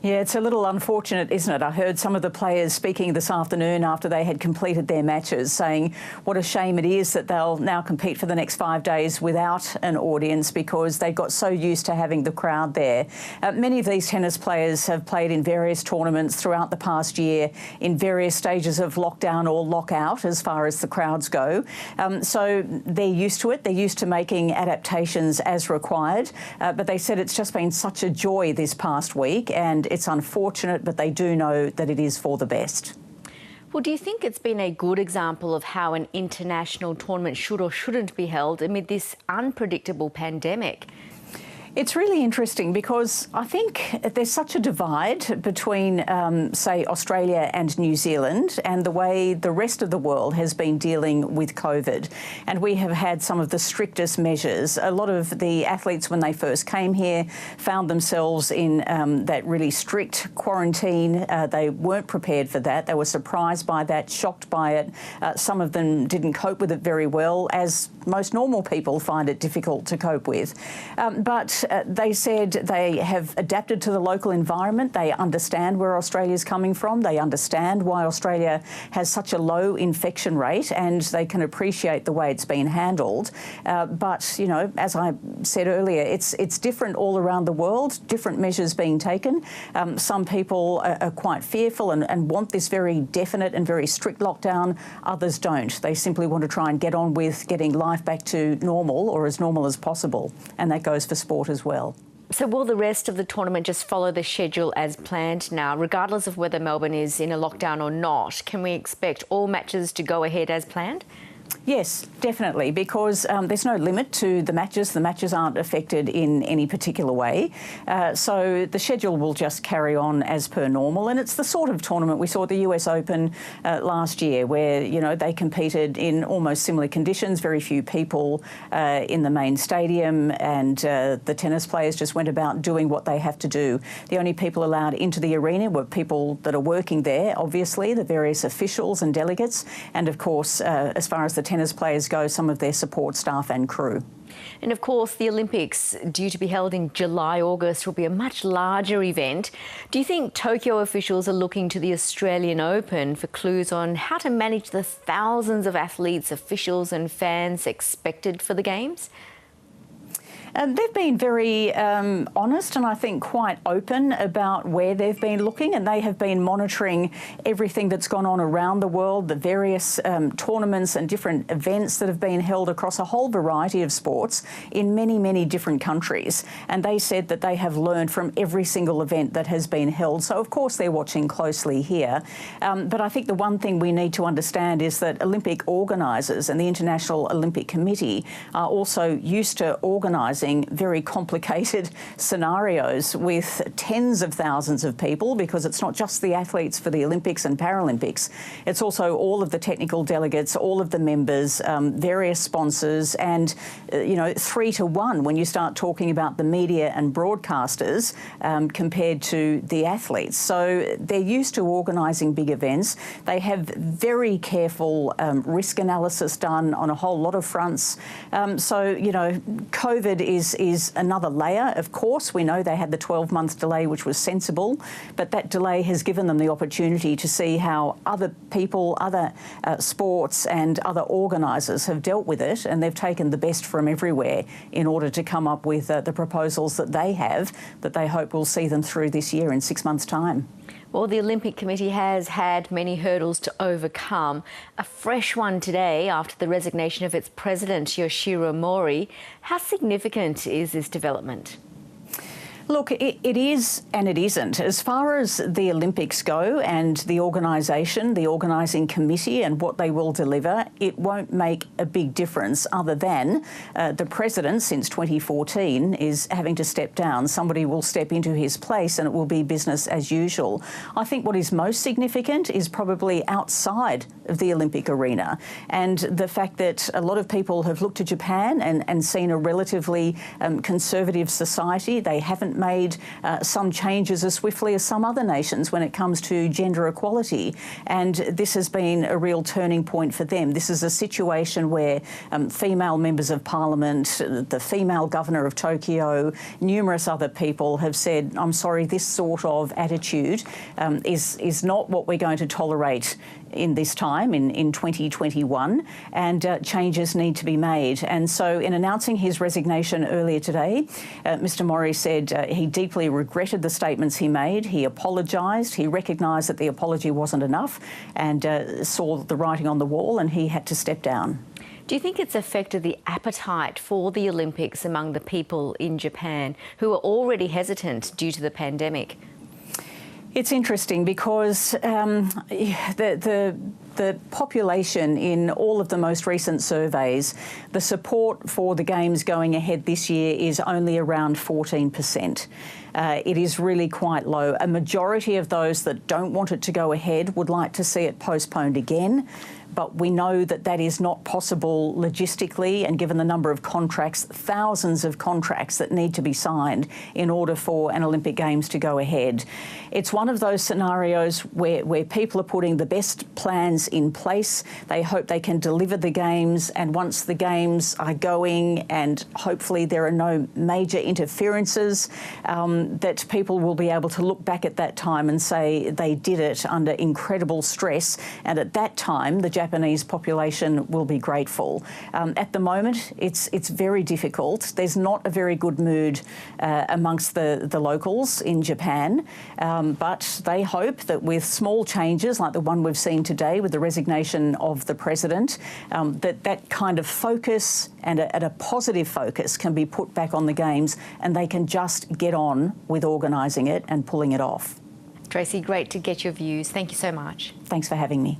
Yeah, it's a little unfortunate, isn't it? I heard some of the players speaking this afternoon after they had completed their matches saying what a shame it is that they'll now compete for the next 5 days without an audience because they got so used to having the crowd there. Many of these tennis players have played in various tournaments throughout the past year in various stages of lockdown or lockout as far as the crowds go. So they're used to it. They're used to making adaptations as required. But they said it's just been such a joy this past week, and it's unfortunate, but they do know that it is for the best. Well, do you think it's been a good example of how an international tournament should or shouldn't be held amid this unpredictable pandemic? It's really interesting because I think there's such a divide between, say, Australia and New Zealand and the way the rest of the world has been dealing with COVID. And we have had some of the strictest measures. A lot of the athletes, when they first came here, found themselves in that really strict quarantine. They weren't prepared for that. They were surprised by that, shocked by it. Some of them didn't cope with it very well, as most normal people find it difficult to cope with. But they said they have adapted to the local environment. They understand where Australia's coming from. They understand why Australia has such a low infection rate, and they can appreciate the way it's been handled. But, you know, as I said earlier, it's different all around the world, different measures being taken. Some people are quite fearful and want this very definite and very strict lockdown. Others don't. They simply want to try and get on with getting life back to normal, or as normal as possible. And that goes for sport as well. So will the rest of the tournament just follow the schedule as planned now, regardless of whether Melbourne is in a lockdown or not? Can we expect all matches to go ahead as planned? Yes, definitely, because there's no limit to the matches. The matches aren't affected in any particular way. So the schedule will just carry on as per normal. And it's the sort of tournament we saw at the US Open last year where, you know, they competed in almost similar conditions, very few people in the main stadium, and the tennis players just went about doing what they have to do. The only people allowed into the arena were people that are working there, obviously, the various officials and delegates, and of course, as far as the tennis players go, some of their support staff and crew. And of course, the Olympics, due to be held in July, August, will be a much larger event. Do you think Tokyo officials are looking to the Australian Open for clues on how to manage the thousands of athletes, officials and fans expected for the Games? They've been very honest and I think quite open about where they've been looking, and they have been monitoring everything that's gone on around the world, the various tournaments and different events that have been held across a whole variety of sports in many, many different countries. And they said that they have learned from every single event that has been held. So, of course, they're watching closely here. But I think the one thing we need to understand is that Olympic organisers and the International Olympic Committee are also used to organising very complicated scenarios with tens of thousands of people, because it's not just the athletes for the Olympics and Paralympics. It's also all of the technical delegates, all of the members, various sponsors, and, 3 to 1 when you start talking about the media and broadcasters compared to the athletes. So they're used to organising big events. They have very careful risk analysis done on a whole lot of fronts. COVID is another layer, of course. We know they had the 12-month delay, which was sensible, but that delay has given them the opportunity to see how other people, other sports and other organisers have dealt with it, and they've taken the best from everywhere in order to come up with the proposals that they have, that they hope will see them through this year in 6 months' time. Well, the Olympic Committee has had many hurdles to overcome. A fresh one today after the resignation of its president, Mori. How significant is this development? Look, it is and it isn't. As far as the Olympics go and the organisation, the organising committee and what they will deliver, it won't make a big difference other than the president since 2014 is having to step down. Somebody will step into his place and it will be business as usual. I think what is most significant is probably outside of the Olympic arena, and the fact that a lot of people have looked to Japan and seen a relatively conservative society. They haven't made some changes as swiftly as some other nations when it comes to gender equality. And this has been a real turning point for them. This is a situation where female members of parliament, the female governor of Tokyo, numerous other people have said, I'm sorry, this sort of attitude is not what we're going to tolerate in this time, in 2021, and changes need to be made. And so in announcing his resignation earlier today, Mr Mori said he deeply regretted the statements he made. He apologised. He recognised that the apology wasn't enough and saw the writing on the wall, and he had to step down. Do you think it's affected the appetite for the Olympics among the people in Japan who are already hesitant due to the pandemic? It's interesting because the population in all of the most recent surveys, the support for the Games going ahead this year is only around 14%. It is really quite low. A majority of those that don't want it to go ahead would like to see it postponed again. But we know that that is not possible logistically, and given the number of contracts, thousands of contracts that need to be signed in order for an Olympic Games to go ahead. It's one of those scenarios where people are putting the best plans in place. They hope they can deliver the Games, and once the Games are going and hopefully there are no major interferences, that people will be able to look back at that time and say they did it under incredible stress, and at that time the Japanese population will be grateful. At the moment, it's very difficult. There's not a very good mood amongst the locals in Japan, but they hope that with small changes like the one we've seen today with the resignation of the president, that kind of focus and a positive focus can be put back on the Games, and they can just get on with organising it and pulling it off. Tracey, great to get your views. Thank you so much. Thanks for having me.